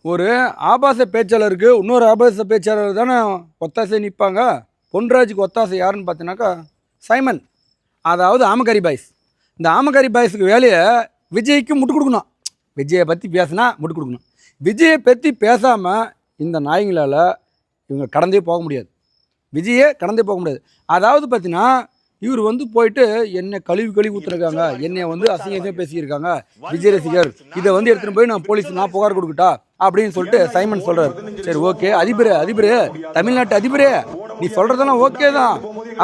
ஒரு ஆபாச பேச்சாளருக்கு இன்னொரு ஆபாச பேச்சாளர் தானே ஒத்தாசை நிற்பாங்க. பொன்ராஜுக்கு ஒத்தாசை யாருன்னு பார்த்தீங்கன்னாக்கா சைமன், அதாவது ஆமகாரி பாய்ஸ். இந்த ஆமகாரி பாய்ஸுக்கு வேலையை விஜய்க்கு முட்டு கொடுக்கணும். விஜயை பற்றி பேசினா முட்டு கொடுக்கணும். விஜயை பற்றி பேசாமல் இந்த நாய்ங்களால் இவங்க கடந்தே போக முடியாது. விஜயே கடந்தே போக முடியாது. அதாவது பார்த்தீங்கன்னா இவர் வந்து போயிட்டு என்னை கழுவி ஊற்றுருக்காங்க, என்னை வந்து அசிங்கமாக பேசியிருக்காங்க விஜய் ரசிகர், இதை வந்து எடுத்துகிட்டு போய் நான் புகார் கொடுக்கட்டா அப்படின்னு சொல்லிட்டு சைமன் சொல்கிறார். சரி ஓகே, அதிபரே தமிழ்நாட்டு அதிபரே, நீ சொல்கிறதெல்லாம் ஓகே தான்.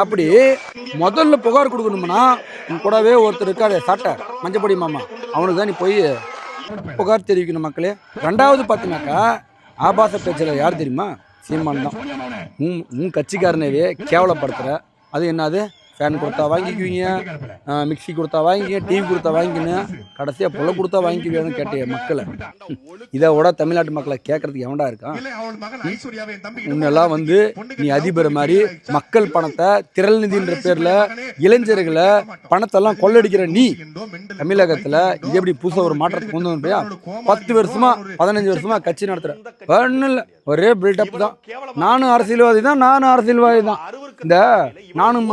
அப்படி முதல்ல புகார் கொடுக்கணும்னா கூடவே ஒருத்தர் இருக்காரு, சாட்டை மஞ்சப்பொடி மாமா, அவனுக்கு தான் நீ போய் புகார் தெரிவிக்கணும் மக்களே. ரெண்டாவது பார்த்தீங்கன்னாக்கா ஆபாச பேச்சில் யார் தெரியுமா? சீமான் தான். உன் கட்சிக்காரனவே கேவலப்படுத்துகிற. அது என்னது, ஃபேன் கொடுத்தா வாங்கிக்குவீங்க, மிக்சி கொடுத்தா வாங்கிக்க, டிவி கொடுத்தா வாங்கிக்கின்னு, கடைசியாக புல கொடுத்தா வாங்கிக்குவேன்னு கேட்ட மக்களை. இதை விட தமிழ்நாட்டு மக்களை கேட்கறதுக்கு எவன்டா இருக்கான்? முன்னெல்லாம் வந்து நீ அதிபர் மாதிரி மக்கள் பணத்தை திரள் நிதின்ற பேரில் இளைஞர்களை பணத்தெல்லாம் கொள்ளடிக்கிற நீ தமிழகத்தில் இது எப்படி புதுசாக ஒரு மாற்றத்தை கொண்டு வந்துட்டியா? 10 வருஷமா 15 வருஷமா கட்சி நடத்துகிற ஒன்றும் இல்லை, ஒரே பில்டப் தான். நானும் அரசியல்வாதி தான். இந்த நானும்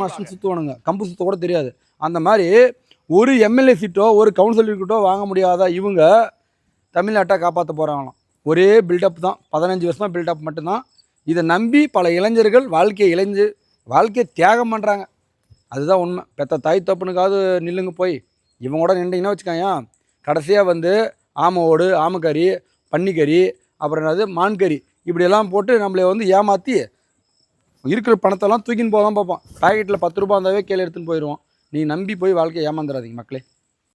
மாஸ்டர் சுற்றுவானுங்க, கம்பு சுத்த கூட தெரியாது. அந்த மாதிரி ஒரு எம்எல்ஏ சீட்டோ ஒரு கவுன்சிலர் சீட்டோ வாங்க முடியாத இவங்க தமிழ்நாட்டை காப்பாற்ற போகிறாங்களாம். ஒரே பில்டப் தான், 15 வருஷமாக பில்டப் மட்டும்தான். இதை நம்பி பல இளைஞர்கள் வாழ்க்கையை தியாகம் பண்ணுறாங்க. அதுதான் உண்மை. பெற்ற தாய் தப்புனுக்காவது நில்லுங்க போய். இவங்க கூட நின்றீங்கன்னா வச்சுக்காயா, கடைசியாக வந்து ஆமோடு, ஆமக்கறி, பன்னிக்கறி, அப்புறம் என்னது மான்கறி, இப்படியெல்லாம் போட்டு நம்மளை வந்து ஏமாற்றி இருக்கிற பணத்தெல்லாம் தூக்கின்னு போக தான் பார்ப்போம். பாக்கெட்டில் 10 ரூபா இருந்தாவே கீழே எடுத்துன்னு போயிடுவோம். நீ நம்பி போய் வாழ்க்கையை ஏமாந்துடாதீங்க மக்களே.